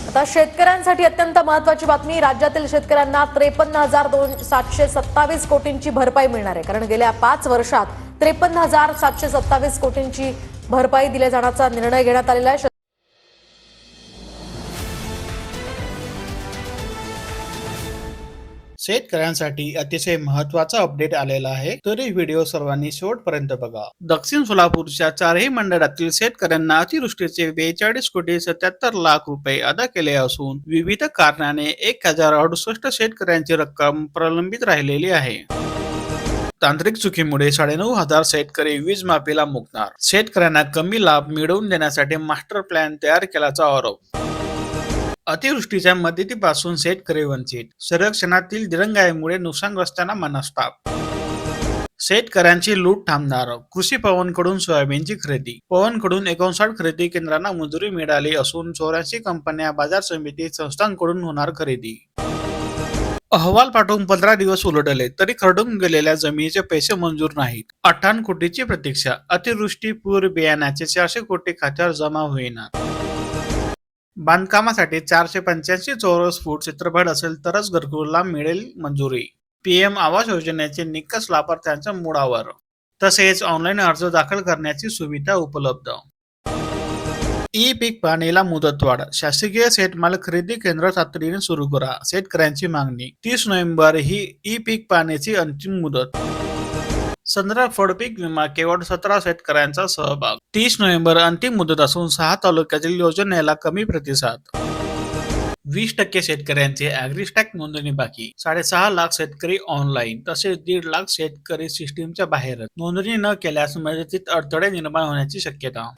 आता शेतकऱ्यांसाठी अत्यंत महत्त्वाची बातमी. राज्यातील शेतकऱ्यांना 53,727 कोटींची भरपाई मिळणार आहे. कारण गेल्या 5 वर्षात 53,727 कोटींची भरपाई दिल्या जाण्याचा निर्णय घेण्यात आलेला आहे. शेतकऱ्यांसाठी अतिशय महत्त्वाचा अपडेट आलेला आहे, तरी व्हिडिओ सर्वांनी शेवटपर्यंत बघा. दक्षिण सोलापूरच्या 4ही मंडळातील शेतकऱ्यांना अतिवृष्टीचे 42,77,00,000 रुपये अदा केले असून विविध कारणाने 1,068 शेतकऱ्यांची रक्कम प्रलंबित राहिलेली आहे. तांत्रिक चुकीमुळे 9,500 शेतकरी वीज माफीला मुकणार. शेतकऱ्यांना कमी लाभ मिळवून देण्यासाठी मास्टर प्लॅन तयार केल्याचा आरोप. अतिवृष्टीच्या मदतीपासून शेतकरी वंचित. सर्वेक्षणातील दिरंगाईमुळे नुकसानग्रस्तांना मनस्ताप. शेतकऱ्यांची लूट थांबणार. कृषी पवनकडून सोयाबीनची खरेदी. पवनकडून 59 खरेदी केंद्रांना मंजुरी मिळाली असून 84 कंपन्या, बाजार समिती, संस्थांकडून होणार खरेदी. अहवाल पाठवून 15 दिवस उलटले तरी खरडून गेलेल्या जमिनीचे पैसे मंजूर नाहीत. 58 कोटीची प्रतीक्षा. अतिवृष्टी पूर बियाण्याचे 400 कोटी खात्यावर जमा होईनात. बांधकामासाठी 485 चौरस फूट क्षेत्रफळ असेल तरच घरकुलाला मिळेल मंजुरी. पीएम आवास योजनेचे निकष लाभार्थ्यांच्या मुळावर. तसेच ऑनलाईन अर्ज दाखल करण्याची सुविधा उपलब्ध. ई पीक पाहणीला मुदतवाढ. शासकीय शेतमाल खरेदी केंद्र तातडीने सुरू करा. शेतकऱ्यांची मागणी. 30 नोव्हेंबर ही ई पीक पाहणीची अंतिम मुदत. संत्रा फळपीक विमा केवळ 17 शेतकऱ्यांचा सहभाग. 30 नोव्हेंबर अंतिम मुदत असून 6 तालुक्यातील योजनेला कमी प्रतिसाद. 20% शेतकऱ्यांचे ॲग्रिस्टॅक नोंदणी बाकी. 6.5 लाख शेतकरी ऑनलाईन तसेच 1.5 लाख शेतकरी सिस्टीमच्या बाहेर. नोंदणी न केल्यास मदतीत अडथळे निर्माण होण्याची शक्यता.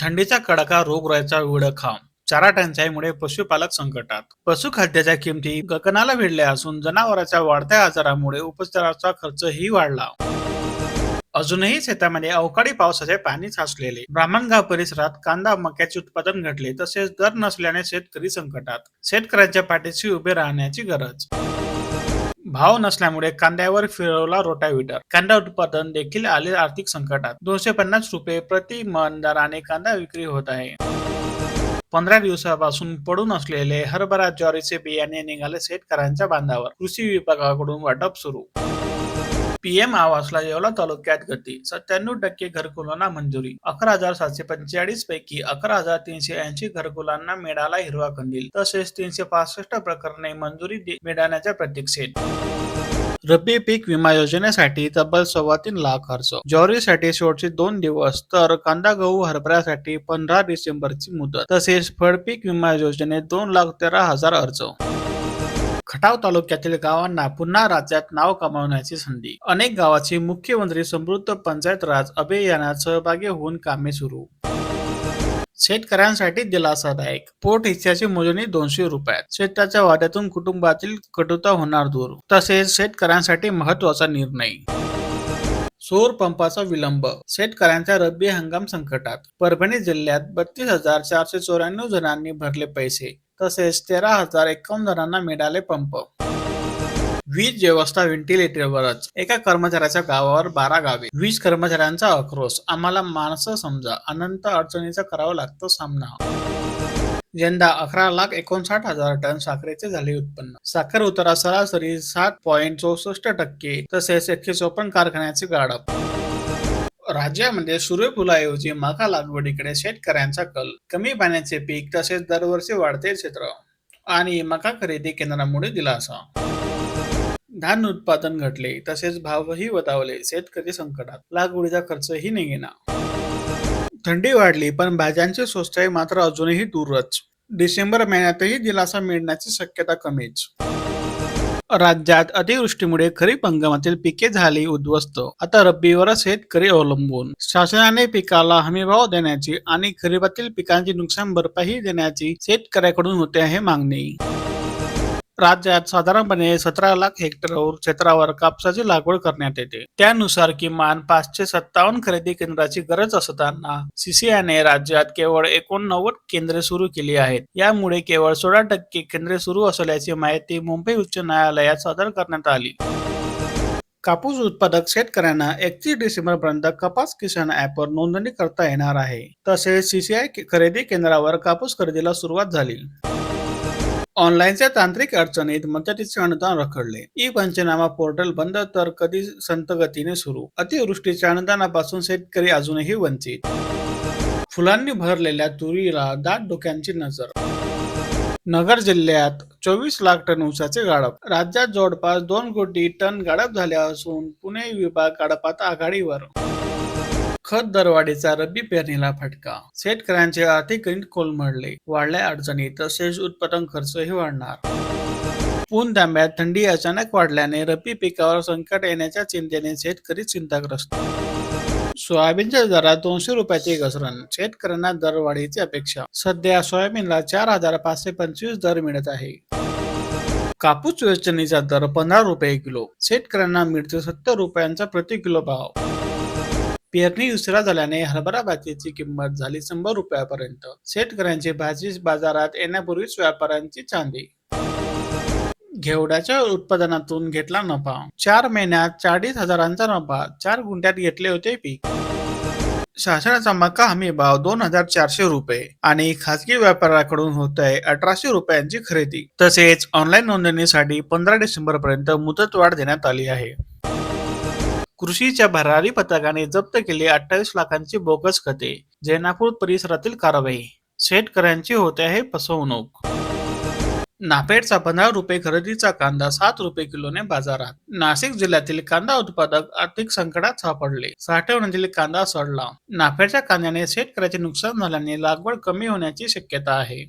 थंडीचा कडाका, रोगराईचा विळखा. चारा टंचाईमुळे पशुपालक संकटात. पशुखाद्याच्या किमती गगनाला भिडल्या असून जनावरांच्या वाढत्या आजारामुळे उपचाराचा खर्चही वाढला. अजूनही शेतामध्ये अवकाळी पावसाचे पाणी साचलेले. ब्राह्मणगाव परिसरात कांदा, मक्याचे उत्पादन घटले तसेच दर नसल्याने शेतकरी संकटात. शेतकऱ्यांच्या पाठीशी उभे राहण्याची गरज. भाव नसल्यामुळे कांद्यावर फिरवला रोटाव्हिटर. कांदा उत्पादन देखील आले आर्थिक संकटात. 250 रुपये प्रति मन दराने कांदा विक्री होत आहे. 15 दिवसापासून पडून असलेले हरभरा, ज्वारीचे बियाणे निघाले शेतकऱ्यांच्या बांधावर. कृषी विभागाकडून वाटप सुरू. पीएम आवासला येवला तालुक्यात गती. 97% घरकुलांना मंजुरी. 11,745 पैकी 11,380 घरकुलांना मिळाला हिरवा कंदील. तसेच 365 प्रकरणे मंजुरी मिळण्याच्या प्रतीक्षेत. रब्बी पीक विमा योजनेसाठी तब्बल 3.25 लाख खर्च. ज्वारीसाठी शेवटचे 2 दिवस तर कांदा, गहू, हरभऱ्यासाठी 15 डिसेंबरची मुदत. तसेच फळपीक विमा योजनेत 2,13,000 अर्ज. खटाव तालुक्यातील गावांना पुन्हा राज्यात नाव कमावण्याची संधी. अनेक गावाची मुख्यमंत्री समृद्ध पंचायत राज अभियानात सहभागी होऊन कामे सुरू. शेतकऱ्यांसाठी दिलासादायक. पोट हिस्साची मोजणी 200 रुपयात. शेताच्या वाट्यातून कुटुंबातील कटुता होणार दूर. तसेच शेतकऱ्यांसाठी महत्त्वाचा निर्णय. सौर पंपाचा विलंब. शेतकऱ्यांचा रब्बी हंगाम संकटात. परभणी जिल्ह्यात 32,494 जणांनी भरले पैसे. तसेच 13,051 जणांना मिळाले पंप. वीज व्यवस्था व्हेंटिलेटरवरच. एका कर्मचाऱ्याच्या गावावर 12 गावे. वीज कर्मचाऱ्यांचा आक्रोश. आम्हाला माणसं समजा, अनंत अडचणीचा करावा लागतो सामना. यंदा 11,59,000 टन साखरेचे झाले उत्पन्न. साखर उतारा सरासरी 7.64%. तसेच 154 कारखान्याचे गाडप. राज्यामध्ये सूर्यफुलाऐवजी मका लागवडीकडे शेतकऱ्यांचा कल. कमी पाण्याचे पीक तसेच दरवर्षी वाढते क्षेत्र आणि मका खरेदी केंद्रामुळे दिलासा. धान उत्पादन घटले तसेच भावही वधावले. शेतकरी संकटात. लागवडीचा खर्चही निघेना. थंडी वाढली पण भाज्यांची स्वस्ताई मात्र अजूनही दूरच. डिसेंबर महिन्यातही दिलासा मिळण्याची शक्यता कमीच. राज्यात अतिवृष्टीमुळे खरीप हंगामातील पिके झाली उद्ध्वस्त. आता रब्बीवर शेतकरी अवलंबून. शासनाने पिकाला हमीभाव देण्याची आणि खरीपातील पिकांची नुकसान भरपाई देण्याची शेतकऱ्याकडून होते आहे मागणी. राज्यात साधारणपणे 17 लाख हेक्टर क्षेत्रावर कापसाची लागवड करण्यात येते. त्यानुसार किमान 557 खरेदी केंद्राची गरज असताना सीसीआयने राज्यात केवळ 89 केंद्रे सुरू केली आहेत. यामुळे केवळ 16% केंद्रे सुरू असल्याची माहिती मुंबई उच्च न्यायालयात सादर करण्यात आली. कापूस उत्पादक शेतकऱ्यांना 31 डिसेंबरपर्यंत कपास किसान ॲपवर नोंदणी करता येणार आहे. तसेच CCI खरेदी केंद्रावर कापूस खरेदीला सुरुवात झाली. ऑनलाईनच्या तांत्रिक अडचणीत मदतीचे अनुदान रखडले. पंचनामा पोर्टल बंद तर कधी संत गतीने सुरू. अतिवृष्टीच्या अनुदानापासून शेतकरी अजूनही वंचित. फुलांनी भरलेल्या तुरीला दाट धोक्यांची नजर. नगर जिल्ह्यात 24 लाख टन ऊसाचे गाळप. राज्यात जवळपास 2 कोटी टन गाळप झाले असून पुणे विभाग गाळपात आघाडीवर. खत दरवाढीचा रब्बी पेरणीला फटका. शेतकऱ्यांचे आर्थिक गणित कोलमडले. वाढल्या अडचणी तसेच उत्पादन खर्चही वाढणार. ऊन तांब्यात थंडी अचानक वाढल्याने रब्बी पिकावर संकट येण्याच्या चिंतेने शेतकरी चिंताग्रस्त. सोयाबीनच्या दरात 200 रुपयाची घसरण. शेतकऱ्यांना दरवाढीची अपेक्षा. सध्या सोयाबीनला 4,525 दर मिळत आहे. कापूस वेचणीचा दर 15 रुपये किलो. शेतकऱ्यांना मिळतो 70 रुपयांचा प्रति किलो भाव. पेरणी उशिरा झाल्याने हरभरा भाजीची किंमत झाली 100 रुपयापर्यंत. शेतकऱ्यांची भाजी बाजारात येण्यापूर्वीच व्यापाऱ्यांची चांदी. घेवड्याच्या उत्पादनातून घेतला नफा. 4 महिन्यात 40,000चा नफा. 4 गुंठ्यात घेतले होते पीक. शासनाचा मका हमी भाव 2,400 रुपये आणि खासगी व्यापाऱ्याकडून होत आहे 1,800 रुपयांची खरेदी. तसेच ऑनलाईन नोंदणीसाठी 15 डिसेंबर पर्यंत मुदतवाढ देण्यात आली आहे. कृषीच्या भरारी पथकाने जप्त केली 28 लाखांची बोगस खते. जैनापूर परिसरातील कारवाई. शेतकऱ्यांची होते आहे फसवणूक. नाफेडचा 15 रुपये खरेदीचा कांदा 7 रुपये किलोने बाजारात. नाशिक जिल्ह्यातील कांदा उत्पादक आर्थिक संकटात सापडले. साठवणीतील कांदा सडला. नाफेडच्या कांद्याने शेतकऱ्याचे नुकसान झाल्याने लागवड कमी होण्याची शक्यता आहे.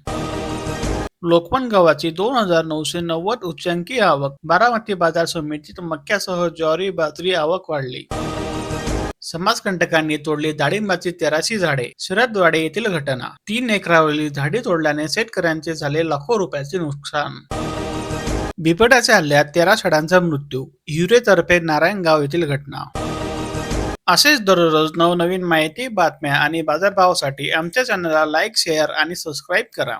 लोकवन गव्हाची 2,990 उच्चांकी आवक. बारामती बाजार समितीत मक्यासह ज्वारी बाजरी आवक वाढली. समाजकंटकांनी तोडली डाळिंबाची 1300 झाडे. शरदवाडे येथील घटना. 3 एकरावरील झाडे तोडल्याने शेतकऱ्यांचे झाले लाखो रुपयाचे नुकसान. बिबट्याच्या हल्ल्यात 13 शेळ्यांचा मृत्यू. हिवरेतर्फे नारायणगाव येथील घटना. असेच दररोज नवनवीन माहिती, बातम्या आणि बाजारभावासाठी आमच्या चॅनलला लाईक, शेअर आणि सबस्क्राईब करा.